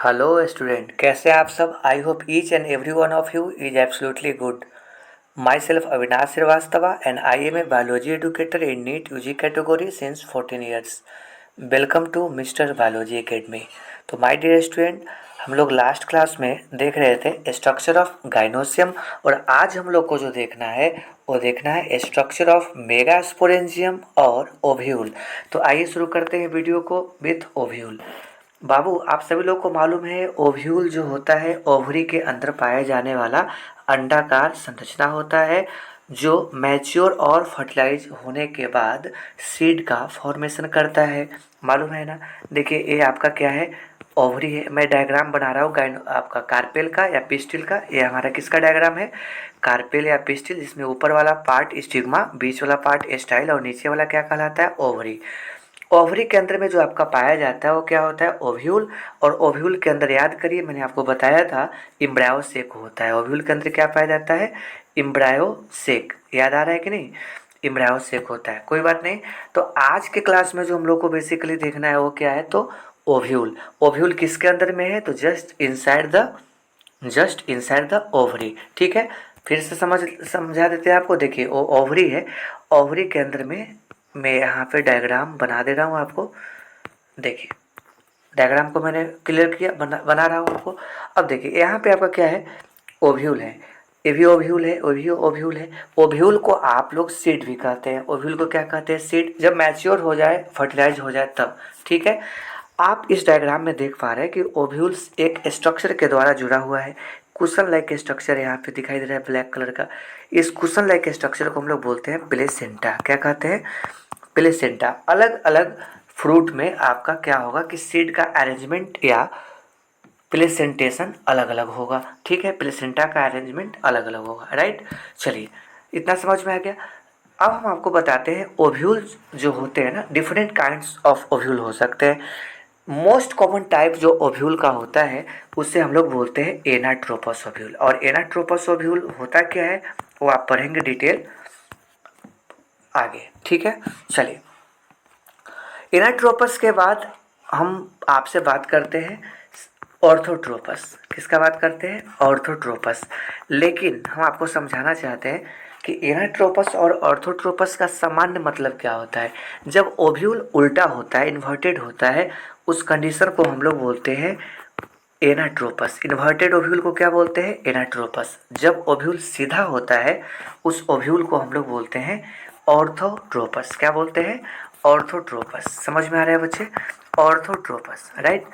Hello student, कैसे आप सब। I hope each and every one of you is absolutely good. Myself Avinash Shrivastava and I am a biology educator in NEET UG category since 14 years. Welcome to mister biology academy. तो my dear student, हम लोग last class में देख रहे थे structure of gynoecium, और आज हम लोग को जो देखना है वो देखना है स्ट्रक्चर ऑफ मेगास्पोरेंजियम और ओव्यूल। तो आइए शुरू करते हैं वीडियो को विथ ओव्यूल। बाबू, आप सभी लोग को मालूम है ओव्यूल जो होता है ओवरी के अंदर पाया जाने वाला अंडाकार संरचना होता है, जो मैच्योर और फर्टिलाइज होने के बाद सीड का फॉर्मेशन करता है। मालूम है ना। देखिए, ये आपका क्या है, ओवरी है। मैं डायग्राम बना रहा हूँ गाइन आपका कार्पेल का या पिस्टिल का। ये हमारा किसका डायग्राम है, कार्पेल या पिस्टिल, जिसमें ऊपर वाला पार्ट स्टिग्मा, बीच वाला पार्ट स्टाइल और नीचे वाला क्या कहलाता है, ओवरी। ओवरी के अंदर में जो आपका पाया जाता है वो क्या होता है, ओव्यूल। और ओव्यूल के अंदर याद करिए, मैंने आपको बताया था इम्ब्रायोसेक होता है। ओव्यूल के अंदर क्या पाया जाता है, इम्ब्रायोसेक। याद आ रहा है कि नहीं, इम्ब्रायोसेक होता है। कोई बात नहीं। तो आज के क्लास में जो हम लोग को बेसिकली देखना है वो क्या है, तो ओव्यूल। ओव्यूल किसके अंदर में है, तो जस्ट इनसाइड द ओवरी। ठीक है, फिर से समझा देते हैं आपको। देखिए, वो ओवरी है। ओवरी के अंदर में मैं यहाँ पे डायग्राम बना दे रहा हूँ आपको। देखिए, डायग्राम को मैंने क्लियर किया, बना रहा हूँ आपको। अब देखिए, यहाँ पे आपका क्या है, ओव्यूल है। ये भी ओव्यूल है, वो भी ओव्यूल है। ओव्यूल को आप लोग सीड भी कहते हैं। ओव्यूल को क्या कहते हैं, सीड। जब मैच्योर हो जाए, फर्टिलाइज हो जाए तब। ठीक है, आप इस डायग्राम में देख पा रहे हैं कि ओव्यूल्स एक स्ट्रक्चर के द्वारा जुड़ा हुआ है। कुशन लाइक स्ट्रक्चर यहाँ पे दिखाई दे रहा है ब्लैक कलर का। इस कुशन लाइक स्ट्रक्चर को हम लोग बोलते हैं प्लेसेंटा। क्या कहते हैं, प्लेसेंटा। अलग अलग फ्रूट में आपका क्या होगा कि सीड का अरेंजमेंट या प्लेसेंटेशन अलग अलग होगा। ठीक है, प्लेसेंटा का अरेंजमेंट अलग अलग होगा। राइट, चलिए, इतना समझ में आ गया। अब हम आपको बताते हैं ओव्यूल जो होते हैं ना, डिफरेंट काइंड्स ऑफ ओव्यूल हो सकते हैं। मोस्ट कॉमन टाइप जो ओव्यूल का होता है उसे हम लोग बोलते हैं एनाट्रोपस ओव्यूल। और एनाट्रोपस ओव्यूल होता क्या है वो आप पढ़ेंगे डिटेल आगे। ठीक है, चलिए, इनाट्रोपस के बाद हम आपसे बात करते हैं ऑर्थोट्रोपस। किसका बात करते हैं, ऑर्थोट्रोपस। लेकिन हम आपको समझाना चाहते हैं कि इनाट्रोपस और ऑर्थोट्रोपस का सामान्य मतलब क्या होता है। जब ओव्यूल उल्टा होता है, इन्वर्टेड होता है, उस कंडीशन को हम लोग बोलते हैं एनाट्रोपस। इन्वर्टेड ओव्यूल को क्या बोलते हैं, एनाट्रोपस। जब ओव्यूल सीधा होता है उस ओव्यूल को हम लोग बोलते हैं ऑर्थोट्रोपस। क्या बोलते हैं, ऑर्थोट्रोपस। समझ में आ रहा है बच्चे, ऑर्थोट्रोपस। राइट,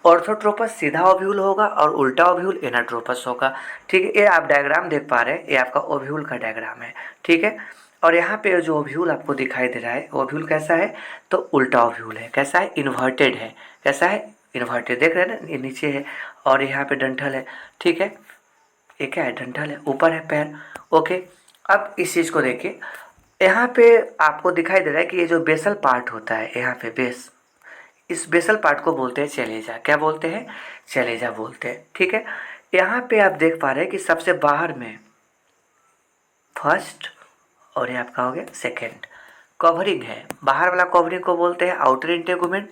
ऑर्थोट्रोपस सीधा ओव्यूल होगा और उल्टा ओव्यूल एनाट्रोपस होगा। ठीक है, ये आप डायग्राम देख पा रहे हैं, ये आपका ओव्यूल का डायग्राम है। ठीक है, और यहाँ पे जो ओव्यूल आपको दिखाई दे रहा है, ओव्यूल कैसा है, तो उल्टा ओव्यूल है। कैसा है, इन्वर्टेड है। कैसा है, इन्वर्टेड। देख रहे हैं ना, ये नीचे है और यहाँ पे डंठल है। ठीक है, ये क्या है, डंठल है, ऊपर है पैर। ओके, अब इस चीज़ को देखिए, यहाँ पे आपको दिखाई दे रहा है कि ये जो बेसल पार्ट होता है, यहाँ पे बेस, इस बेसल पार्ट को बोलते हैं चलेजा। क्या बोलते हैं, चलेजा बोलते हैं। ठीक है, यहाँ पे आप देख पा रहे हैं कि सबसे बाहर में फर्स्ट और ये आपका हो गया सेकेंड कवरिंग है। बाहर वाला कवरिंग को बोलते हैं आउटर इंटेगुमेंट,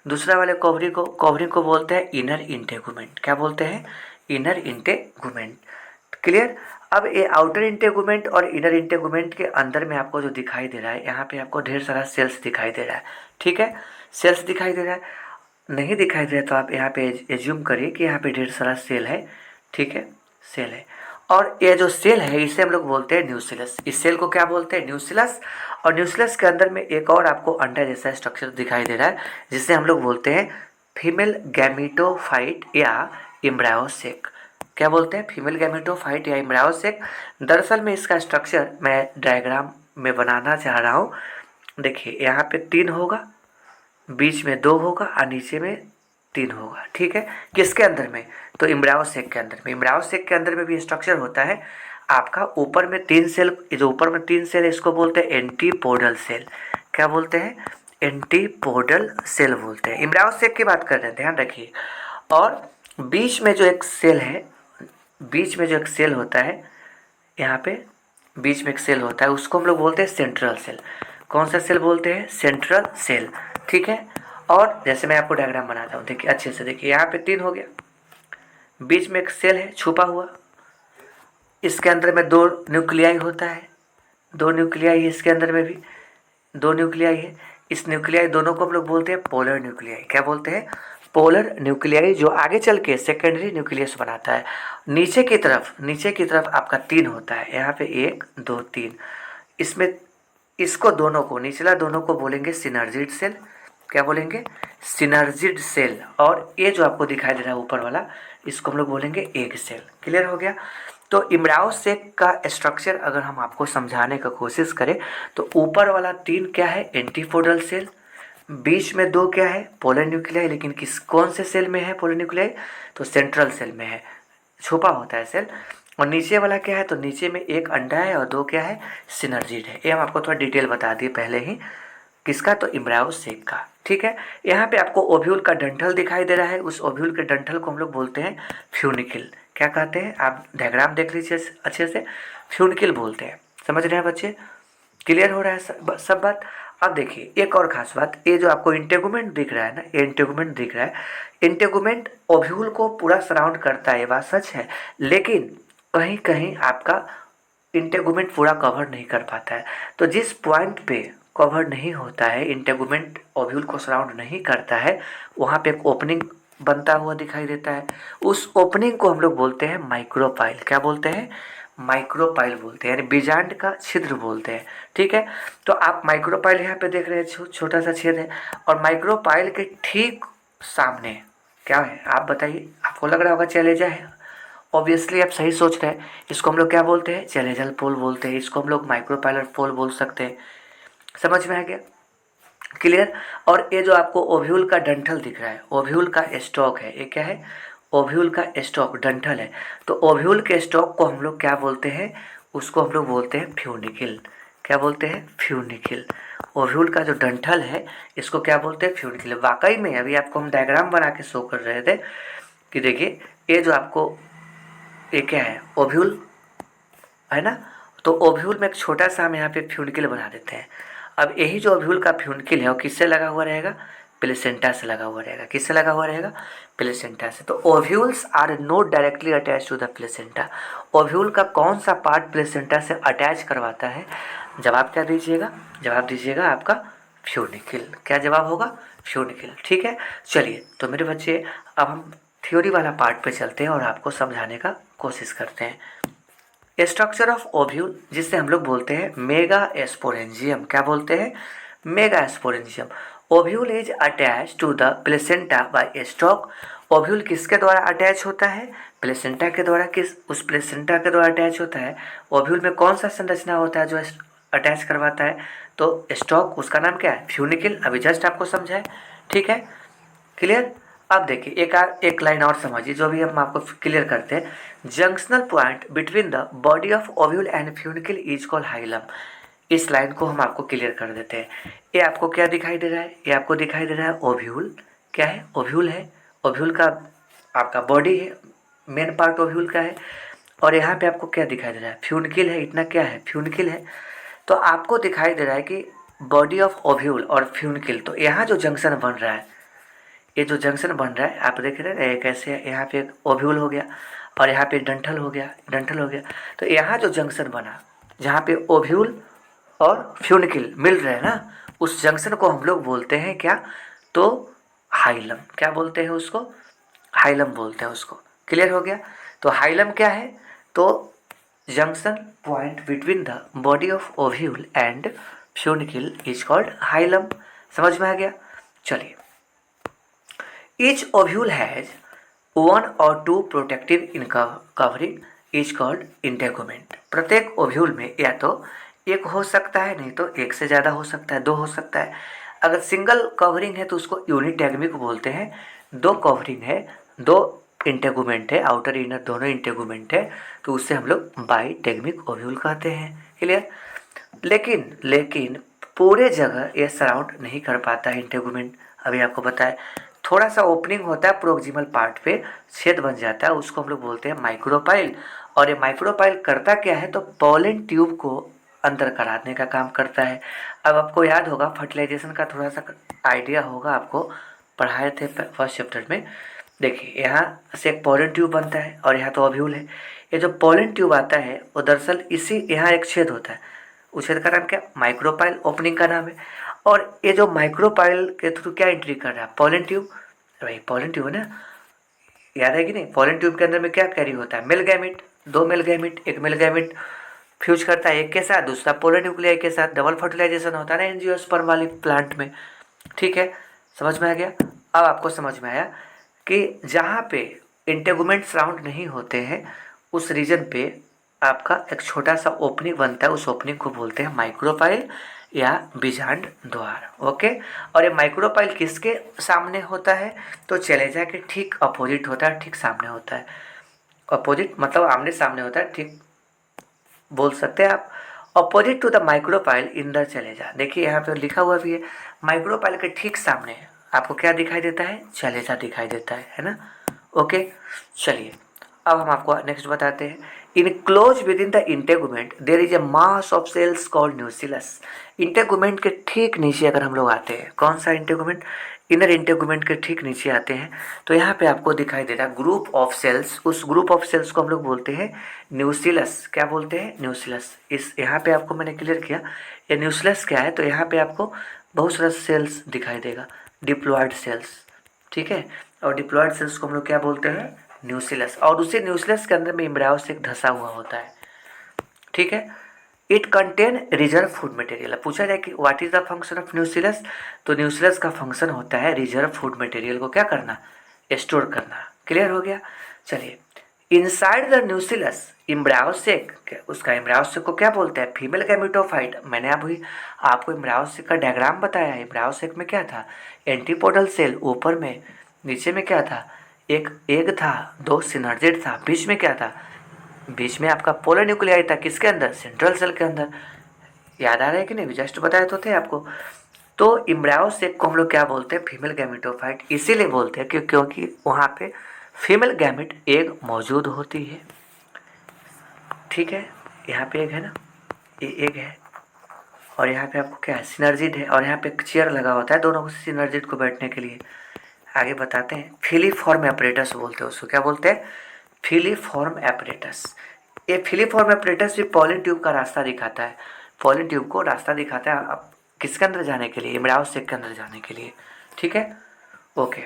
दूसरा वाले कवरिंग को बोलते हैं इनर इंटेगुमेंट। क्या बोलते हैं, इनर इंटेगुमेंट। क्लियर। अब ये आउटर इंटेगुमेंट और इनर इंटेगुमेंट के अंदर में आपको जो दिखाई दे रहा है, यहाँ पे आपको ढेर सारा सेल्स दिखाई दे रहा है। ठीक है, सेल्स दिखाई दे रहा है। नहीं दिखाई दे रहा तो आप यहाँ पे एज्यूम करिए कि यहाँ पे ढेर सारा सेल है। ठीक है, सेल है। और ये जो सेल है इसे हम लोग बोलते हैं न्यूक्लियस। इस सेल को क्या बोलते हैं, न्यूक्लियस। और न्यूक्लियस के अंदर में एक और आपको अंडा जैसा स्ट्रक्चर दिखाई दे रहा है, जिसे हम लोग बोलते हैं फीमेल गैमेटोफाइट या एम्ब्रायोसेक। क्या बोलते हैं, फीमेल गैमेटोफाइट या एम्ब्रायोसेक। दरअसल में इसका स्ट्रक्चर मैं डायग्राम में बनाना चाह रहा हूँ। देखिए, यहाँ पे 3 होगा, बीच में 2 होगा और नीचे में 3 होगा। ठीक है, किसके अंदर में, तो इम्ब्रायोसेक के अंदर में। इम्ब्रायोसेक के अंदर में भी स्ट्रक्चर होता है आपका। ऊपर में 3 सेल, जो ऊपर में 3 सेल है इसको बोलते हैं एंटीपोडल सेल। क्या बोलते हैं, एंटीपोडल सेल बोलते हैं। इम्ब्रायोसेक की बात कर रहे हैं, ध्यान रखिए। और बीच में जो एक सेल है, बीच में जो एक सेल होता है, यहाँ पे बीच में एक सेल होता है, उसको हम लोग बोलते हैं सेंट्रल सेल। कौन सा सेल बोलते हैं, सेंट्रल सेल। ठीक है, और जैसे मैं आपको डायग्राम बनाता हूँ, देखिए अच्छे से देखिए, यहाँ पे 3 हो गया, बीच में एक सेल है छुपा हुआ, इसके अंदर में 2 न्यूक्लियाई होता है, 2 न्यूक्लियाई है इसके अंदर में भी, 2 न्यूक्लियाई है। इस न्यूक्लियाई दोनों को हम लोग बोलते हैं पोलर न्यूक्लियाई। क्या बोलते हैं? पोलर न्यूक्लियाई, जो आगे चल के सेकेंडरी न्यूक्लियस बनाता है। नीचे की तरफ आपका 3 होता है, यहाँ पे 1 2 3। इसमें इसको दोनों को, निचला दोनों को बोलेंगे सिनर्जिड सेल। क्या बोलेंगे? Synergid cell. और ये जो आपको दिखाई दे रहा है ऊपर वाला, इसको हम लोग बोलेंगे एग सेल। क्लियर हो गया? तो इम्ब्रायोसेक का स्ट्रक्चर अगर हम आपको समझाने का कोशिश करें तो ऊपर वाला 3 क्या है? Antipodal cell. बीच में 2 क्या है? Polar nuclei. लेकिन कौन से सेल में है पोलर न्यूक्लियाई? तो सेंट्रल सेल में है, छुपा होता है सेल। और नीचे वाला क्या है? तो नीचे में 1 अंडा है और 2 क्या है? सिनर्जिड है। ये हम आपको थोड़ा डिटेल बता दिए पहले ही। किसका? तो इम्ब्रायोसेक का। ठीक है, यहाँ पे आपको ओव्यूल का डंठल दिखाई दे रहा है। उस ओव्यूल के डंठल को हम लोग बोलते हैं फ्यूनिकिल। क्या कहते हैं? आप डायग्राम देख लीजिए अच्छे से, फ्यूनिकिल बोलते हैं। समझ रहे हैं बच्चे? क्लियर हो रहा है सब बात? अब देखिए एक और खास बात, ये जो आपको इंटेगुमेंट दिख रहा है ना, ये इंटेगुमेंट दिख रहा है, इंटेगुमेंट ओव्यूल को पूरा सराउंड करता है, ये बात सच है। लेकिन कहीं कहीं आपका इंटेगुमेंट पूरा कवर नहीं कर पाता है। तो जिस पॉइंट पे कवर नहीं होता है, इंटेगुमेंट ओव्यूल को सराउंड नहीं करता है, वहाँ पे एक ओपनिंग बनता हुआ दिखाई देता है। उस ओपनिंग को हम लोग बोलते हैं माइक्रोपाइल। क्या बोलते हैं? माइक्रोपाइल बोलते हैं, यानी बीजांड का छिद्र बोलते हैं। ठीक है, तो आप माइक्रोपाइल यहाँ पे देख रहे हैं, छोटा सा छेद है। और माइक्रोपाइल के ठीक सामने क्या है आप बताइए? आपको लग रहा होगा चैलेंजर है। ऑब्वियसली आप सही सोच रहे हैं। इसको हम लोग क्या बोलते हैं? चैलेंजर पोल बोलते हैं। इसको हम लोग माइक्रोपाइलर पोल बोल सकते हैं। समझ में आ गया? क्लियर? और ये जो आपको ओव्यूल का डंठल दिख रहा है, ओव्यूल का स्टॉक है, ये क्या है? ओव्यूल का स्टॉक, डंठल है। तो ओव्यूल के स्टॉक को हम लोग क्या बोलते हैं? उसको हम लोग बोलते हैं फ्यूनिकिल। क्या बोलते हैं? फ्यूनिकिल। ओव्यूल का जो डंठल है, इसको क्या बोलते हैं? फ्यूनिकिल। वाकई में अभी आपको हम डायग्राम बना के शो कर रहे थे कि देखिए ये जो आपको, ये क्या है? ओव्यूल है ना। तो ओव्यूल में एक छोटा सा हम यहाँ पे फ्यूनिकिल बना देते हैं। अब यही जो ओव्यूल का फ्यूनिकिल है वो किससे लगा हुआ रहेगा? प्लेसेंटा से लगा हुआ रहेगा। किससे लगा हुआ रहेगा? प्लेसेंटा से। तो ovules are not directly attach to the placenta. Ovule का कौन सा पार्ट प्लेसेंटा से अटैच करवाता है? जवाब क्या दीजिएगा? जवाब दीजिएगा आपका फ्यूनिकिल। क्या जवाब होगा? फ्यूनिकिल। ठीक है, चलिए तो मेरे बच्चे अब हम थ्योरी वाला पार्ट पे चलते हैं और आपको समझाने का कोशिश करते हैं। स्ट्रक्चर ऑफ ओव्यूल, जिसे हम लोग बोलते हैं मेगा स्पोरेंजियम। क्या बोलते हैं? Megasporangium. Ovule is attach to the placenta by stalk. Ovule किसके द्वारा अटैच होता है? प्लेसेंटा के द्वारा। किस? उस प्लेसेंटा के द्वारा अटैच होता है। ओव्यूल में कौन सा संरचना होता है जो अटैच करवाता है? तो स्टॉक, उसका नाम क्या है? फ्यूनिकिल। अभी जस्ट आपको समझाए। ठीक है, क्लियर? अब देखिए एक लाइन और समझिए जो भी हम आपको क्लियर करते हैं। Junctional point between the body of ovule and funicle is called hilum. इस लाइन को हम आपको क्लियर कर देते हैं। ये आपको क्या दिखाई दे रहा है? ये आपको दिखाई दे रहा है ओव्यूल। क्या है? ओव्यूल है। ओव्यूल का आपका बॉडी है, मेन पार्ट ओव्यूल का है। और यहाँ पे आपको क्या दिखाई दे रहा है? फ्यूनिकिल है। इतना क्या है? फ्यूनिकिल है। तो आपको दिखाई दे रहा है कि बॉडी ऑफ ओव्यूल और फ्यूनिकिल, तो यहाँ जो जंक्शन बन रहा है, ये जो जंक्शन बन रहा है आप देख रहे हैं, एक ऐसे यहाँ पे एक ओव्यूल हो गया और यहाँ पे डंठल हो गया, डंठल हो गया। तो यहाँ जो जंक्शन बना, जहाँ पे ओव्यूल और फ्यूनिकिल मिल रहे हैं ना, उस जंक्शन को हम लोग बोलते हैं क्या? तो हाइलम। क्या बोलते हैं उसको? हाइलम बोलते हैं उसको। क्लियर हो गया? तो हाइलम क्या है? तो junction point between the body of ovule and funicle is called hilum. समझ में आ गया? चलिए, each ovule has one or two protective in covering is called integument। प्रत्येक ओव्यूल में या तो एक हो सकता है, नहीं तो एक से ज़्यादा हो सकता है, 2 हो सकता है। अगर सिंगल कवरिंग है तो उसको यूनिटैगमिक बोलते हैं। 2 कवरिंग है, 2 इंटेगुमेंट है, आउटर इनर दोनों इंटेगुमेंट है, तो उससे हम लोग बाईटैगमिक ओव्यूल कहते हैं। क्लियर? लेकिन पूरे जगह ये सराउंड नहीं कर पाता है इंटेगुमेंट। अभी आपको बताया, थोड़ा सा ओपनिंग होता है प्रोक्सिमल पार्ट पे, छेद बन जाता है, उसको हम लोग बोलते हैं माइक्रोपाइल। और ये माइक्रोपाइल करता क्या है? तो पॉलन ट्यूब को अंदर कराने का काम करता है। अब आपको याद होगा फर्टिलाइजेशन का थोड़ा सा आइडिया होगा, आपको पढ़ाए थे फर्स्ट चैप्टर में। देखिए यहाँ से एक पोलन ट्यूब बनता है और यहाँ तो ओव्यूल है। ये जो पोलन ट्यूब आता है वो दरअसल इसी यहाँ एक छेद होता है, उस छेद का नाम क्या, माइक्रोपाइल ओपनिंग का नाम है। और ये जो माइक्रोपाइल के थ्रू क्या एंट्री कर रहा है, पोलन ट्यूब, भाई पोलन ट्यूब है ना, याद है कि नहीं। पोलन ट्यूब के अंदर में क्या कैरी होता है, मेल गैमिट, दो मेल गैमिट, एक मेल गैमिट फ्यूज करता है एक के साथ, दूसरा पोलर न्यूक्लियाई के साथ, डबल फर्टिलाइजेशन होता है ना एंजियोस्पर्म वाली प्लांट में। ठीक है, समझ में आ गया। अब आपको समझ में आया कि जहाँ पे इंटेगुमेंट्स राउंड नहीं होते हैं उस रीजन पे आपका एक छोटा सा ओपनिंग बनता है, उस ओपनिंग को बोलते हैं माइक्रोपाइल या बीजांड द्वार। ओके, और ये माइक्रोपाइल किसके सामने होता है, तो चलेजा के ठीक अपोजिट होता है, ठीक सामने होता है। अपोजिट मतलब आमने सामने होता है, ठीक बोल सकते हैं आप। Opposite to the micropyle in the chalaza, देखिए यहाँ पे लिखा हुआ भी है, माइक्रोपाइल के ठीक सामने आपको क्या दिखाई देता है, चलेजा दिखाई देता है ना। ओके, चलिए अब हम आपको नेक्स्ट बताते हैं। Enclosed within the integument there is a mass of cells called nucellus. Integument के ठीक नीचे अगर हम लोग आते हैं, कौन सा इंटेगुमेंट, इनर इंटेगुमेंट के ठीक नीचे आते हैं तो यहाँ पे आपको दिखाई दे रहा है ग्रुप ऑफ सेल्स। उस ग्रुप ऑफ सेल्स को हम लोग बोलते हैं न्यूसिलस। क्या बोलते हैं, न्यूसिलस। इस यहाँ पे आपको मैंने क्लियर किया ये न्यूसिलस क्या है, तो यहाँ पे आपको बहुत सारा सेल्स दिखाई देगा, डिप्लॉयड सेल्स। ठीक है, और डिप्लॉयड सेल्स को हम लोग क्या बोलते हैं, न्यूसिलस। और उसी न्यूसिलस के अंदर में एम्ब्रायोसिक धंसा हुआ होता है। ठीक है, it contain reserve food material. पूछा जाए कि what is the function of न्यूसिलस, तो न्यूसिलस का फंक्शन होता है रिजर्व फूड मटेरियल को क्या करना, स्टोर करना। क्लियर हो गया। चलिए, इनसाइड द न्यूसिलस एम्ब्रायोसिक, उसका एम्ब्रायोसिक को क्या बोलते हैं, फीमेल गैमेटोफाइट। मैंने अभी आपको एम्ब्रायोसिक का डायग्राम बताया है। एम्ब्रायोसिक में क्या था, एंटीपोडल सेल ऊपर में, नीचे में क्या था, एक एग था, दो सिनर्जिड था, बीच में क्या था, बीच में आपका पोलर न्यूक्लियाई था, किसके अंदर, सेंट्रल सेल के अंदर। याद आ रहा है कि नहीं, जस्ट बताया तो थे आपको। तो एम्ब्रायोसेक को हम लोग क्या बोलते हैं, फीमेल गैमेटोफाइट इसीलिए बोलते हैं क्योंकि वहाँ पे फीमेल गैमेट एग मौजूद होती है। ठीक है, यहाँ पे एग है ना, ये एग है, और यहाँ पे आपको क्या है, सिनर्जिड है, और यहाँ पे एक चेयर लगा होता है दोनों को सिनर्जिड को बैठने के लिए। आगे बताते हैं, फिलीफॉर्म एपरेटस बोलते हैं उसको, क्या बोलते हैं, फिलीफॉर्म एपरेटस। ये फिलीफॉर्म एपरेटस भी पॉलिन ट्यूब का रास्ता दिखाता है, पॉलिन ट्यूब को रास्ता दिखाता है अब किसके अंदर जाने के लिए, एम्ब्रायोसेक के अंदर जाने के लिए। ठीक है, ओके।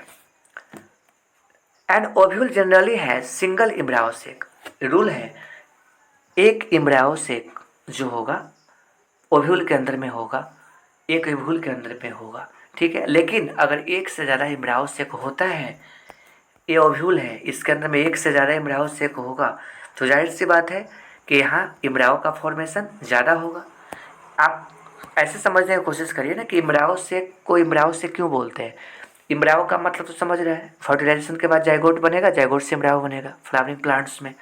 एंड ओव्यूल जनरली है सिंगल एम्ब्रायोसेक। रूल है, एक एम्ब्रायोसेक जो होगा ओव्यूल के अंदर में होगा, एक ओव्यूल के अंदर में होगा। ठीक है, लेकिन अगर एक से ज़्यादा एम्ब्रायोसेक होता है, ये ओव्यूल है, इसके अंदर में एक से ज़्यादा एम्ब्रायोसेक होगा, तो जाहिर सी बात है कि यहाँ एम्ब्रायो का फॉर्मेशन ज़्यादा होगा। आप ऐसे समझने की कोशिश करिए ना कि एम्ब्रायोसेक को एम्ब्रायोसेक क्यों बोलते हैं। एम्ब्रायो का मतलब तो समझ रहे हैं, फर्टिलाइजेशन के बाद जाइगोट बनेगा, जाइगोट से एम्ब्रायो बनेगा। फ्लावरिंग प्लांट्स में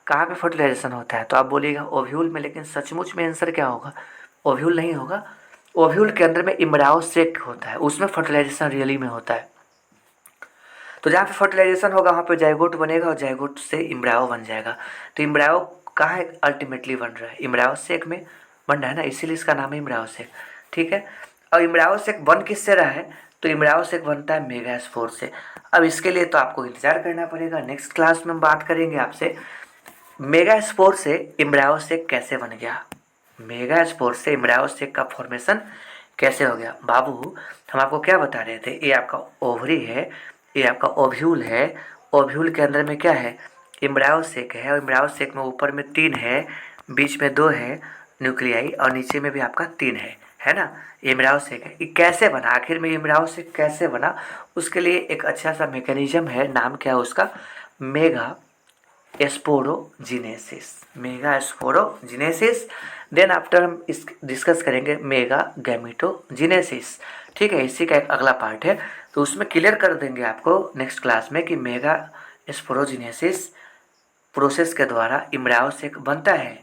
कहाँ पे फर्टिलाइजेशन होता है, तो आप बोलिएगा ओव्यूल में, लेकिन सचमुच में आंसर क्या होगा, ओव्यूल नहीं होगा। ओव्यूल के अंदर में एम्ब्रायोसेक होता है, उसमें फर्टिलाइजेशन रियली में होता है। तो जहाँ पे फर्टिलाइजेशन होगा वहाँ पे जाइगोट बनेगा और जाइगोट से एम्ब्रायो बन जाएगा। तो एम्ब्रायो कहाँ है, अल्टीमेटली बन रहा है, एम्ब्रायोसेक में बन रहा है ना, इसीलिए इसका नाम है एम्ब्रायोसेक। ठीक है, और एम्ब्रायोसेक बन किससे रहा है, तो एम्ब्रायोसेक बनता है मेगास्पोर से। अब इसके लिए तो आपको इंतजार करना पड़ेगा, नेक्स्ट क्लास में हम बात करेंगे आपसे मेगास्पोर से एम्ब्रायोसेक कैसे बन गया, मेगास्पोर से एम्ब्रायोसेक का फॉर्मेशन कैसे हो गया। बाबू हम आपको क्या बता रहे थे, ये आपका ओवरी है, ये आपका ओव्यूल है, ओव्यूल के अंदर में क्या है, एम्ब्रायोसेक है, और एम्ब्रायोसेक में ऊपर में 3 है, बीच में 2 है न्यूक्लियाई, और नीचे में भी आपका 3 है ना, एम्ब्रायोसेक है। ये कैसे बना, आखिर में एम्ब्रायोसेक कैसे बना, उसके लिए एक अच्छा सा मैकेनिज्म है, नाम क्या है उसका, मेगा स्पोरोजिनेसिस, मेगा स्पोरोजिनेसिस। देन आफ्टर हम इस डिस्कस करेंगे मेगा गैमेटोजिनेसिस। ठीक है, इसी का एक अगला पार्ट है, तो उसमें क्लियर कर देंगे आपको नेक्स्ट क्लास में कि मेगा स्पोरोजिनेसिस प्रोसेस के द्वारा एम्ब्रायोसेक बनता है,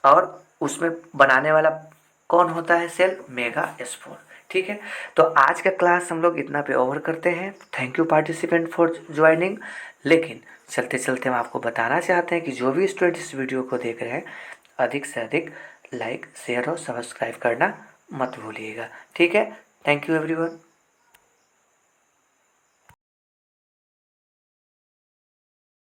और उसमें बनाने वाला कौन होता है, सेल मेगा स्पोर। ठीक है, तो आज का क्लास हम लोग इतना पे ओवर करते हैं। Thank you participant for joining. लेकिन चलते चलते हम आपको बताना चाहते हैं कि जो भी स्टूडेंट इस वीडियो को देख रहे हैं, अधिक से अधिक लाइक, शेयर और सब्सक्राइब करना मत भूलिएगा। ठीक है, थैंक यू एवरीवन।